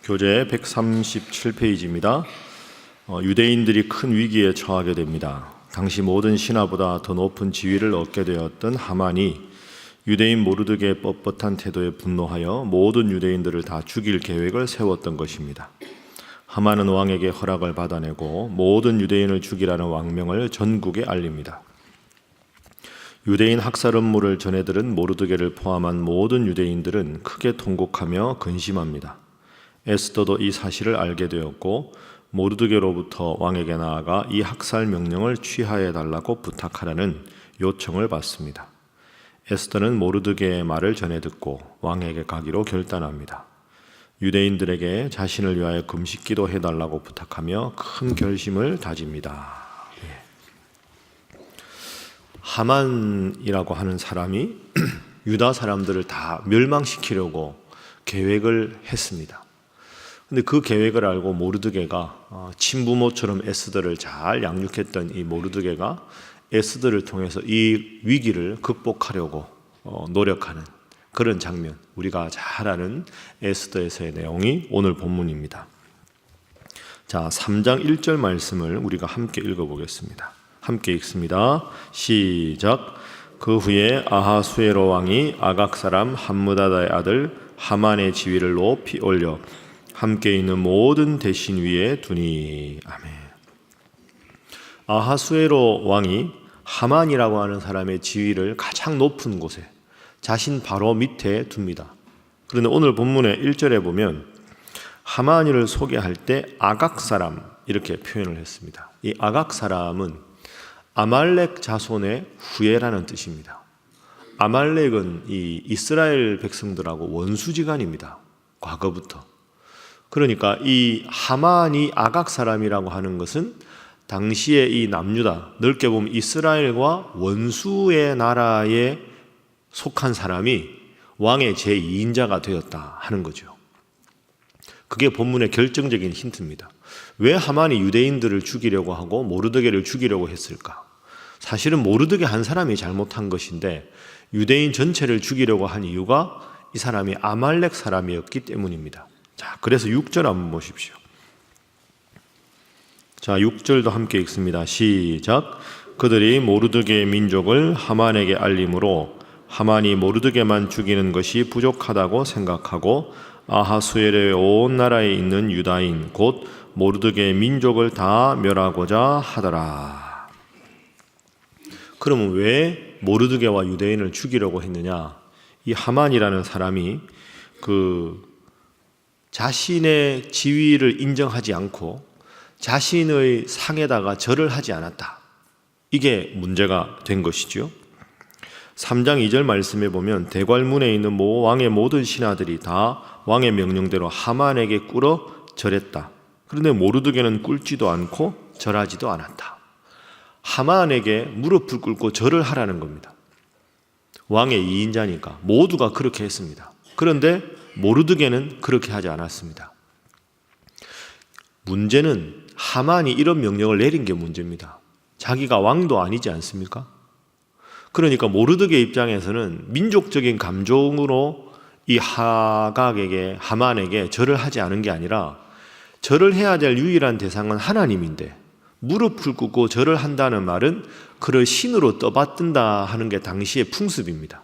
교재 137페이지입니다. 유대인들이 큰 위기에 처하게 됩니다. 당시 모든 신하보다 더 높은 지위를 얻게 되었던 하만이 유대인 모르드게의 뻣뻣한 태도에 분노하여 모든 유대인들을 다 죽일 계획을 세웠던 것입니다. 하만은 왕에게 허락을 받아내고 모든 유대인을 죽이라는 왕명을 전국에 알립니다. 유대인 학살 음모를 전해들은 모르드게를 포함한 모든 유대인들은 크게 통곡하며 근심합니다. 에스더도 이 사실을 알게 되었고 모르드게로부터 왕에게 나아가 이 학살 명령을 취하해 달라고 부탁하라는 요청을 받습니다. 에스더는 모르드게의 말을 전해 듣고 왕에게 가기로 결단합니다. 유대인들에게 자신을 위하여 금식 기도해 달라고 부탁하며 큰 결심을 다집니다. 하만이라고 하는 사람이 유다 사람들을 다 멸망시키려고 계획을 했습니다. 근데 그 계획을 알고 모르드게가 친부모처럼 에스더를 잘 양육했던 이 모르드게가 에스더를 통해서 이 위기를 극복하려고 노력하는 그런 장면, 우리가 잘 아는 에스더에서의 내용이 오늘 본문입니다. 자, 3장 1절 말씀을 우리가 함께 읽어보겠습니다. 함께 읽습니다. 시작. 그 후에 아하수에로 왕이 아각 사람 함므다다의 아들 하만의 지위를 높이 올려 함께 있는 모든 대신 위에 두니. 아멘. 아하수에로 왕이 하만이라고 하는 사람의 지위를 가장 높은 곳에 자신 바로 밑에 둡니다. 그런데 오늘 본문의 1절에 보면 하만이를 소개할 때 아각 사람 이렇게 표현을 했습니다. 이 아각 사람은 아말렉 자손의 후예라는 뜻입니다. 아말렉은 이 이스라엘 백성들하고 원수지간입니다. 과거부터. 그러니까 이 하만이 아각 사람이라고 하는 것은 당시에 이 남유다, 넓게 보면 이스라엘과 원수의 나라에 속한 사람이 왕의 제2인자가 되었다 하는 거죠. 그게 본문의 결정적인 힌트입니다. 왜 하만이 유대인들을 죽이려고 하고 모르드게를 죽이려고 했을까? 사실은 모르드게 한 사람이 잘못한 것인데 유대인 전체를 죽이려고 한 이유가 이 사람이 아말렉 사람이었기 때문입니다. 자, 그래서 6절 한번 보십시오. 자, 6절도 함께 읽습니다. 시작. 그들이 모르드게의 민족을 하만에게 알림으로 하만이 모르드게만 죽이는 것이 부족하다고 생각하고 아하수엘의 온 나라에 있는 유다인 곧 모르드게의 민족을 다 멸하고자 하더라. 그러면 왜 모르드게와 유대인을 죽이려고 했느냐? 이 하만이라는 사람이 자신의 지위를 인정하지 않고 자신의 상에다가 절을 하지 않았다. 이게 문제가 된 것이죠. 3장 2절 말씀에 보면 대궐문에 있는 왕의 모든 신하들이 다 왕의 명령대로 하만에게 꿇어 절했다. 그런데 모르드게는 꿇지도 않고 절하지도 않았다. 하만에게 무릎을 꿇고 절을 하라는 겁니다. 왕의 2인자니까 모두가 그렇게 했습니다. 그런데 모르드게는 그렇게 하지 않았습니다. 문제는 하만이 이런 명령을 내린 게 문제입니다. 자기가 왕도 아니지 않습니까? 그러니까 모르드게 입장에서는 민족적인 감정으로 이 하만에게 절을 하지 않은 게 아니라 절을 해야 될 유일한 대상은 하나님인데 무릎을 꿇고 절을 한다는 말은 그를 신으로 떠받든다 하는 게 당시의 풍습입니다.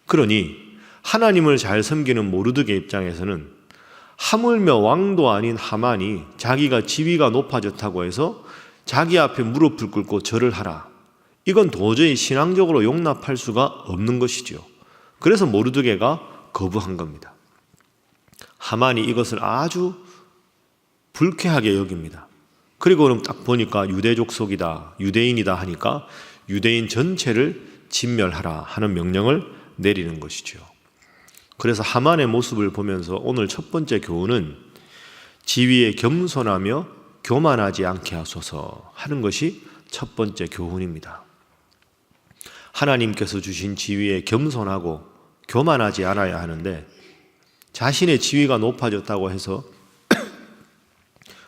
그러니 하나님을 잘 섬기는 모르드게 입장에서는 하물며 왕도 아닌 하만이 자기가 지위가 높아졌다고 해서 자기 앞에 무릎을 꿇고 절을 하라. 이건 도저히 신앙적으로 용납할 수가 없는 것이죠. 그래서 모르드게가 거부한 겁니다. 하만이 이것을 아주 불쾌하게 여깁니다. 그리고 그럼 딱 보니까 유대족 속이다, 유대인이다 하니까 유대인 전체를 진멸하라 하는 명령을 내리는 것이죠. 그래서 하만의 모습을 보면서 오늘 첫 번째 교훈은 지위에 겸손하며 교만하지 않게 하소서 하는 것이 첫 번째 교훈입니다. 하나님께서 주신 지위에 겸손하고 교만하지 않아야 하는데 자신의 지위가 높아졌다고 해서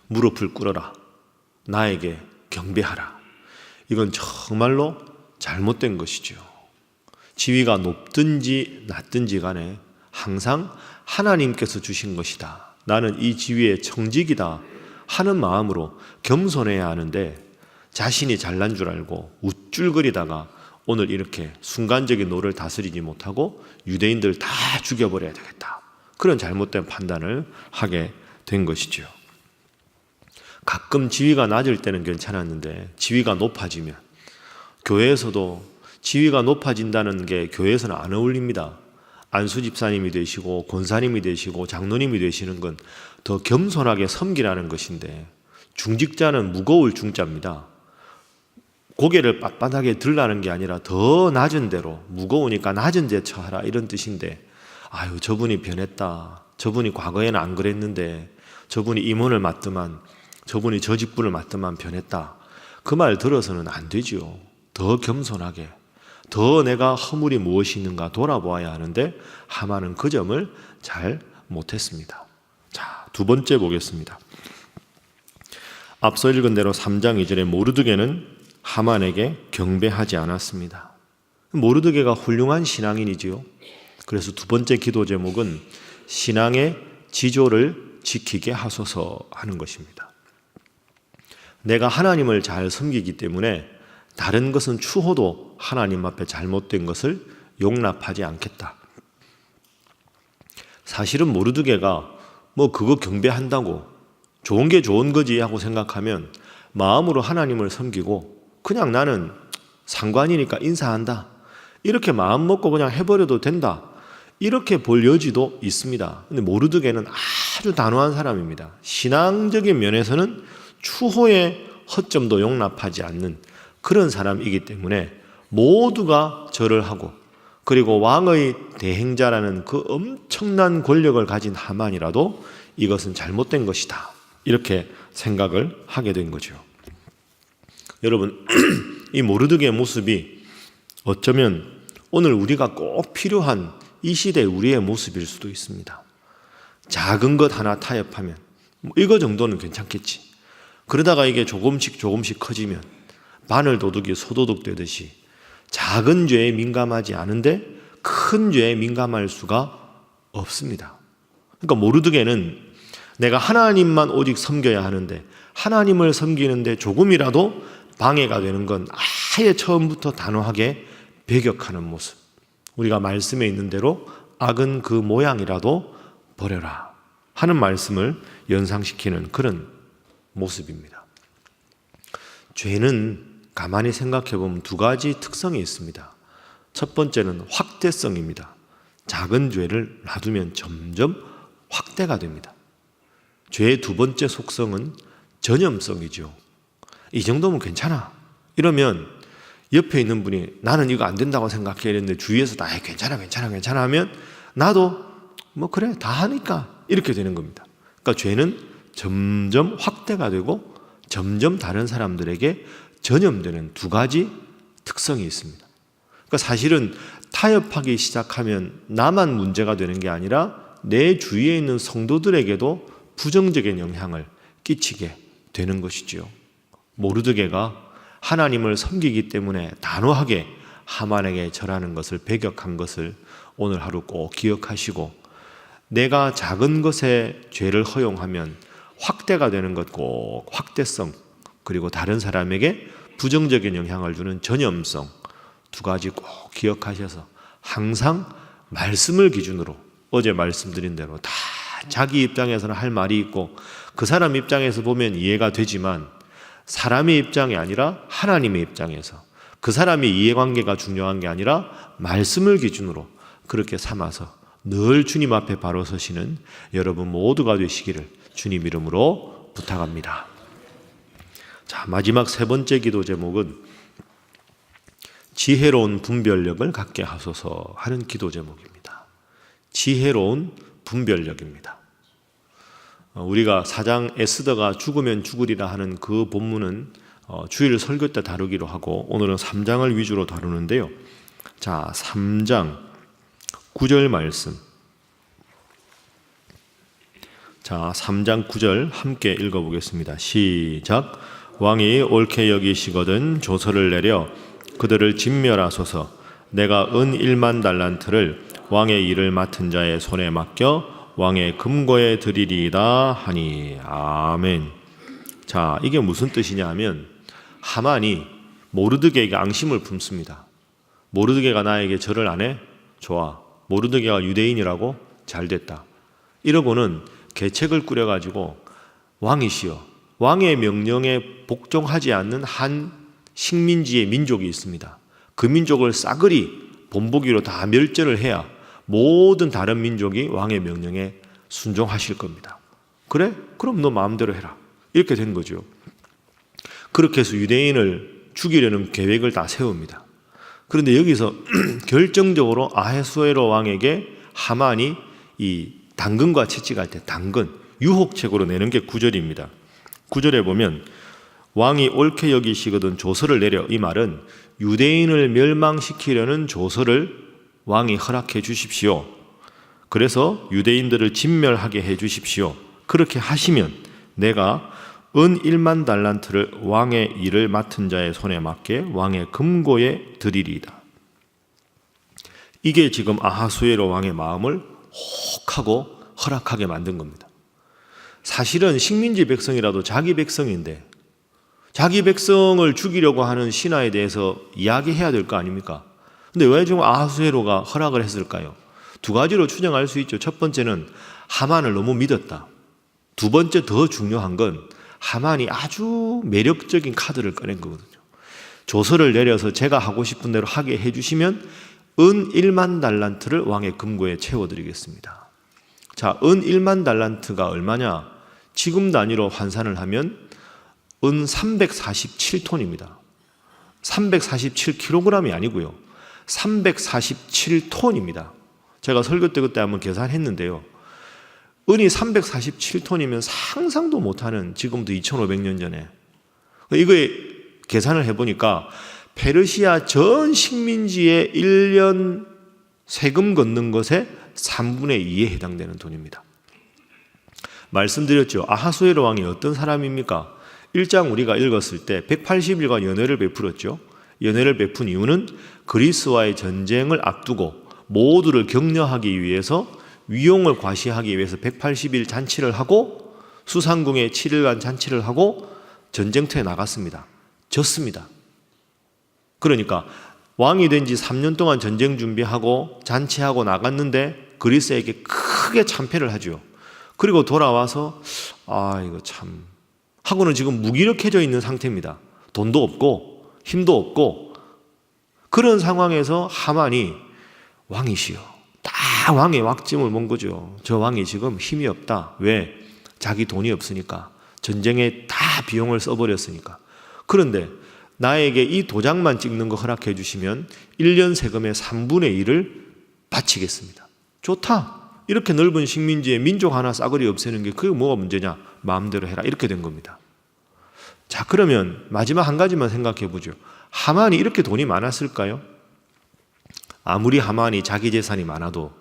무릎을 꿇어라, 나에게 경배하라. 이건 정말로 잘못된 것이죠. 지위가 높든지 낮든지 간에 항상 하나님께서 주신 것이다. 나는 이 지위의 청직이다 하는 마음으로 겸손해야 하는데 자신이 잘난 줄 알고 우쭐거리다가 오늘 이렇게 순간적인 노를 다스리지 못하고 유대인들 다 죽여버려야 되겠다. 그런 잘못된 판단을 하게 된 것이죠. 가끔 지위가 낮을 때는 괜찮았는데 지위가 높아지면, 교회에서도 지위가 높아진다는 게 교회에서는 안 어울립니다. 안수 집사님이 되시고 권사님이 되시고 장로님이 되시는 건 더 겸손하게 섬기라는 것인데, 중직자는 무거울 중자입니다. 고개를 빳빳하게 들라는 게 아니라 더 낮은 대로, 무거우니까 낮은 데 처하라 이런 뜻인데, 아유 저분이 변했다, 저분이 과거에는 안 그랬는데, 저분이 임원을 맡더만, 저분이 저 직분을 맡더만 변했다, 그 말 들어서는 안 되지요. 더 겸손하게, 더 내가 허물이 무엇이 있는가 돌아보아야 하는데 하만은 그 점을 잘 못했습니다. 자, 두 번째 보겠습니다. 앞서 읽은 대로 3장 2절에 모르드게는 하만에게 경배하지 않았습니다. 모르드게가 훌륭한 신앙인이지요. 그래서 두 번째 기도 제목은 신앙의 지조를 지키게 하소서 하는 것입니다. 내가 하나님을 잘 섬기기 때문에 다른 것은 추호도 하나님 앞에 잘못된 것을 용납하지 않겠다. 사실은 모르드게가 그거 경배한다고 좋은 게 좋은 거지 하고 생각하면 마음으로 하나님을 섬기고 그냥 나는 상관이니까 인사한다, 이렇게 마음 먹고 그냥 해버려도 된다, 이렇게 볼 여지도 있습니다. 근데 모르드게는 아주 단호한 사람입니다. 신앙적인 면에서는 추호의 허점도 용납하지 않는 그런 사람이기 때문에 모두가 절을 하고, 그리고 왕의 대행자라는 그 엄청난 권력을 가진 하만이라도 이것은 잘못된 것이다, 이렇게 생각을 하게 된 거죠. 여러분, 이 모르드게의 모습이 어쩌면 오늘 우리가 꼭 필요한 이 시대 우리의 모습일 수도 있습니다. 작은 것 하나 타협하면 이거 정도는 괜찮겠지. 그러다가 이게 조금씩 커지면 바늘 도둑이 소도둑 되듯이 작은 죄에 민감하지 않은데 큰 죄에 민감할 수가 없습니다. 그러니까 모르드게는 내가 하나님만 오직 섬겨야 하는데 하나님을 섬기는데 조금이라도 방해가 되는 건 아예 처음부터 단호하게 배격하는 모습. 우리가 말씀에 있는 대로 악은 그 모양이라도 버려라 하는 말씀을 연상시키는 그런 모습입니다. 죄는 가만히 생각해 보면 두 가지 특성이 있습니다. 첫 번째는 확대성입니다. 작은 죄를 놔두면 점점 확대가 됩니다. 죄의 두 번째 속성은 전염성이죠. 이 정도면 괜찮아, 이러면 옆에 있는 분이 나는 이거 안 된다고 생각해 이랬는데 주위에서 다 괜찮아 하면 나도 그래 다 하니까 이렇게 되는 겁니다. 그러니까 죄는 점점 확대가 되고 점점 다른 사람들에게 전염되는 두 가지 특성이 있습니다. 그러니까 사실은 타협하기 시작하면 나만 문제가 되는 게 아니라 내 주위에 있는 성도들에게도 부정적인 영향을 끼치게 되는 것이지요. 모르드게가 하나님을 섬기기 때문에 단호하게 하만에게 절하는 것을 배격한 것을 오늘 하루 꼭 기억하시고, 내가 작은 것에 죄를 허용하면 확대가 되는 것 꼭 확대성, 그리고 다른 사람에게 부정적인 영향을 주는 전염성, 두 가지 꼭 기억하셔서 항상 말씀을 기준으로, 어제 말씀드린 대로 다 자기 입장에서는 할 말이 있고 그 사람 입장에서 보면 이해가 되지만 사람의 입장이 아니라 하나님의 입장에서 그 사람의 이해관계가 중요한 게 아니라 말씀을 기준으로 그렇게 삼아서 늘 주님 앞에 바로 서시는 여러분 모두가 되시기를 주님 이름으로 부탁합니다. 자, 마지막 세 번째 기도 제목은 지혜로운 분별력을 갖게 하소서 하는 기도 제목입니다. 지혜로운 분별력입니다. 우리가 4장 에스더가 죽으면 죽으리라 하는 그 본문은 주일 설교 때 다루기로 하고 오늘은 3장을 위주로 다루는데요. 자, 3장 9절 말씀. 자, 3장 9절 함께 읽어보겠습니다. 시작. 왕이 옳게 여기시거든 조서를 내려 그들을 진멸하소서. 내가 은 1만 달란트를 왕의 일을 맡은 자의 손에 맡겨 왕의 금고에 드리리이다 하니. 아멘. 자, 이게 무슨 뜻이냐 하면 하만이 모르드게에게 앙심을 품습니다. 모르드게가 나에게 절을 안 해? 좋아. 모르드게가 유대인이라고? 잘 됐다. 이러고는 계책을 꾸려가지고 왕이시여, 왕의 명령에 복종하지 않는 한 식민지의 민족이 있습니다. 그 민족을 싸그리 본보기로 다 멸절을 해야 모든 다른 민족이 왕의 명령에 순종하실 겁니다. 그래? 그럼 너 마음대로 해라. 이렇게 된 거죠. 그렇게 해서 유대인을 죽이려는 계획을 다 세웁니다. 그런데 여기서 결정적으로 아하수에로 왕에게 하만이 이 당근과 채찍할 때 당근, 유혹책으로 내는 게 9절입니다. 9절에 보면 왕이 옳게 여기시거든 조서를 내려, 이 말은 유대인을 멸망시키려는 조서를 왕이 허락해 주십시오. 그래서 유대인들을 진멸하게 해 주십시오. 그렇게 하시면 내가 은 1만 달란트를 왕의 일을 맡은 자의 손에 맡게 왕의 금고에 드리리이다. 이게 지금 아하수에로 왕의 마음을 혹하고 허락하게 만든 겁니다. 사실은 식민지 백성이라도 자기 백성인데 자기 백성을 죽이려고 하는 신하에 대해서 이야기해야 될 거 아닙니까? 근데 왜 지금 아하수에로가 허락을 했을까요? 두 가지로 추정할 수 있죠. 첫 번째는 하만을 너무 믿었다. 두 번째 더 중요한 건 하만이 아주 매력적인 카드를 꺼낸 거거든요. 조서를 내려서 제가 하고 싶은 대로 하게 해주시면 은 1만 달란트를 왕의 금고에 채워드리겠습니다. 자, 은 1만 달란트가 얼마냐? 지금 단위로 환산을 하면 은 347톤입니다. 347kg이 아니고요. 347톤입니다. 제가 설교 때 그때 한번 계산했는데요. 은이 347톤이면 상상도 못하는, 지금부터 2500년 전에. 이거에 계산을 해보니까 페르시아 전 식민지의 1년 세금 걷는 것의 3분의 2에 해당되는 돈입니다. 말씀드렸죠. 아하수에로 왕이 어떤 사람입니까? 1장 우리가 읽었을 때 180일간 연회를 베풀었죠. 연회를 베푼 이유는 그리스와의 전쟁을 앞두고 모두를 격려하기 위해서, 위용을 과시하기 위해서 180일 잔치를 하고 수상궁에 7일간 잔치를 하고 전쟁터에 나갔습니다. 졌습니다. 그러니까 왕이 된 지 3년 동안 전쟁 준비하고 잔치하고 나갔는데 그리스에게 크게 참패를 하죠. 그리고 돌아와서 이거 참 하고는 지금 무기력해져 있는 상태입니다. 돈도 없고 힘도 없고. 그런 상황에서 하만이 왕이시여, 딱 왕의 왁짐을 본 거죠. 저 왕이 지금 힘이 없다. 왜? 자기 돈이 없으니까. 전쟁에 다 비용을 써버렸으니까. 그런데 나에게 이 도장만 찍는 거 허락해 주시면 1년 세금의 3분의 1을 바치겠습니다. 좋다. 이렇게 넓은 식민지에 민족 하나 싸그리 없애는 게 그게 뭐가 문제냐? 마음대로 해라. 이렇게 된 겁니다. 자, 그러면 마지막 한 가지만 생각해 보죠. 하만이 이렇게 돈이 많았을까요? 아무리 하만이 자기 재산이 많아도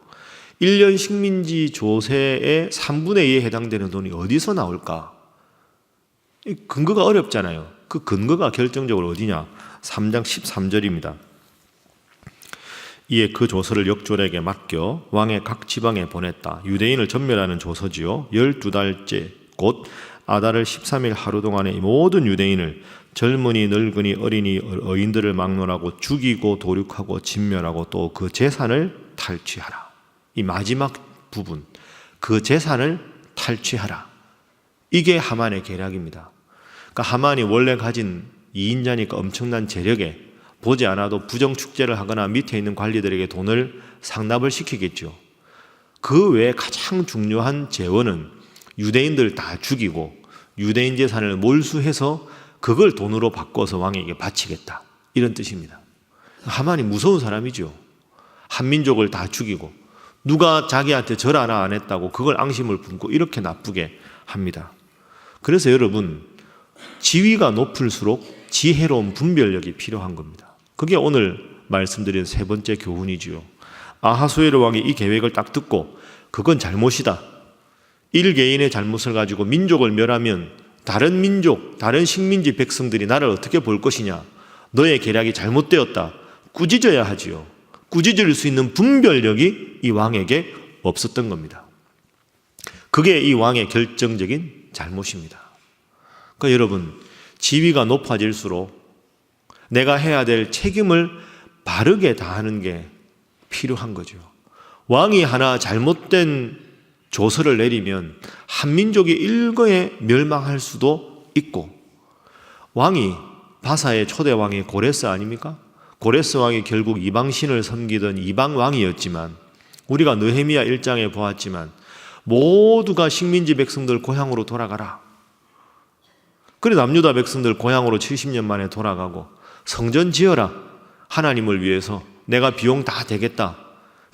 1년 식민지 조세의 3분의 2에 해당되는 돈이 어디서 나올까? 근거가 어렵잖아요. 그 근거가 결정적으로 어디냐? 3장 13절입니다. 이에 그 조서를 역졸에게 맡겨 왕의 각 지방에 보냈다. 유대인을 전멸하는 조서지요. 12달째 곧 아달을 13일 하루 동안에 모든 유대인을 젊은이 늙은이 어린이 어인들을 막론하고 죽이고 도륙하고 진멸하고 또 그 재산을 탈취하라. 이 마지막 부분, 그 재산을 탈취하라. 이게 하만의 계략입니다. 그러니까 하만이 원래 가진 2인자니까 엄청난 재력에 보지 않아도 부정축제를 하거나 밑에 있는 관리들에게 돈을 상납을 시키겠죠. 그 외에 가장 중요한 재원은 유대인들 다 죽이고 유대인 재산을 몰수해서 그걸 돈으로 바꿔서 왕에게 바치겠다. 이런 뜻입니다. 하만이 무서운 사람이죠. 한민족을 다 죽이고 누가 자기한테 절 하나 안 했다고 그걸 앙심을 품고 이렇게 나쁘게 합니다. 그래서 여러분, 지위가 높을수록 지혜로운 분별력이 필요한 겁니다. 그게 오늘 말씀드린 세 번째 교훈이지요. 아하수에로 왕이 이 계획을 딱 듣고 그건 잘못이다. 일개인의 잘못을 가지고 민족을 멸하면 다른 민족, 다른 식민지 백성들이 나를 어떻게 볼 것이냐. 너의 계략이 잘못되었다. 꾸짖어야 하지요. 꾸짖을 수 있는 분별력이 이 왕에게 없었던 겁니다. 그게 이 왕의 결정적인 잘못입니다. 그러니까 여러분, 지위가 높아질수록 내가 해야 될 책임을 바르게 다하는 게 필요한 거죠. 왕이 하나 잘못된 조서를 내리면 한민족이 일거에 멸망할 수도 있고, 왕이 바사의 초대 왕이 고레스 아닙니까? 고레스 왕이 결국 이방신을 섬기던 이방 왕이었지만, 우리가 느헤미야 1장에 보았지만 모두가 식민지 백성들 고향으로 돌아가라. 그래 남유다 백성들 고향으로 70년 만에 돌아가고 성전 지어라. 하나님을 위해서 내가 비용 다 되겠다.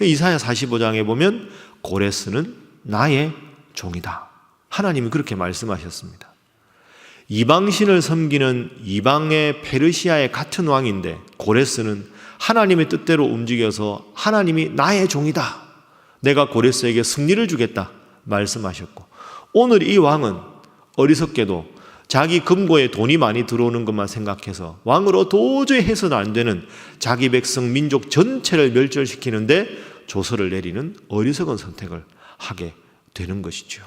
이사야 45장에 보면 고레스는 나의 종이다. 하나님이 그렇게 말씀하셨습니다. 이방신을 섬기는 이방의 페르시아의 같은 왕인데 고레스는 하나님의 뜻대로 움직여서 하나님이 나의 종이다. 내가 고레스에게 승리를 주겠다 말씀하셨고, 오늘 이 왕은 어리석게도 자기 금고에 돈이 많이 들어오는 것만 생각해서 왕으로 도저히 해서는 안 되는 자기 백성 민족 전체를 멸절시키는데 조서를 내리는 어리석은 선택을 하게 되는 것이죠.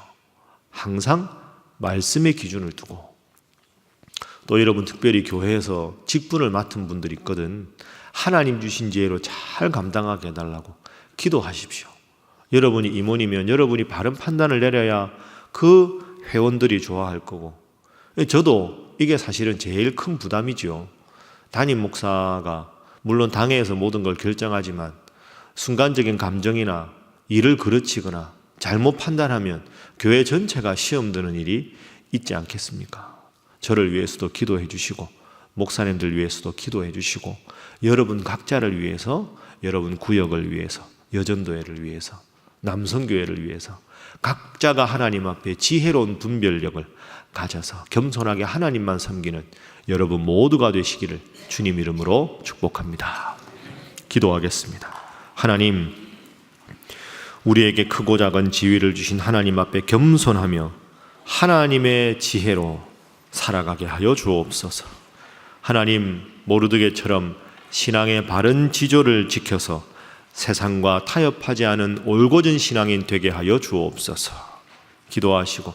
항상 말씀의 기준을 두고, 또 여러분 특별히 교회에서 직분을 맡은 분들이 있거든. 하나님 주신 지혜로 잘 감당하게 해달라고 기도하십시오. 여러분이 임원이면 여러분이 바른 판단을 내려야 그 회원들이 좋아할 거고, 저도 이게 사실은 제일 큰 부담이죠. 담임 목사가 물론 당회에서 모든 걸 결정하지만 순간적인 감정이나 일을 그르치거나 잘못 판단하면 교회 전체가 시험 드는 일이 있지 않겠습니까? 저를 위해서도 기도해 주시고 목사님들 위해서도 기도해 주시고 여러분 각자를 위해서, 여러분 구역을 위해서, 여전도회를 위해서, 남성교회를 위해서 각자가 하나님 앞에 지혜로운 분별력을 가져서 겸손하게 하나님만 섬기는 여러분 모두가 되시기를 주님 이름으로 축복합니다. 기도하겠습니다. 하나님, 우리에게 크고 작은 지위를 주신 하나님 앞에 겸손하며 하나님의 지혜로 살아가게 하여 주옵소서. 하나님, 모르드게처럼 신앙의 바른 지조를 지켜서 세상과 타협하지 않은 올곧은 신앙인 되게 하여 주옵소서. 기도하시고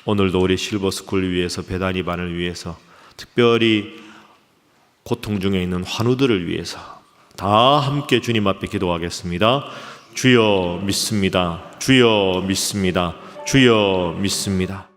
오늘도 우리 실버스쿨 위해서, 베다니 반을 위해서, 특별히 고통 중에 있는 환우들을 위해서 다 함께 주님 앞에 기도하겠습니다. 주여 믿습니다. 주여 믿습니다. 주여 믿습니다.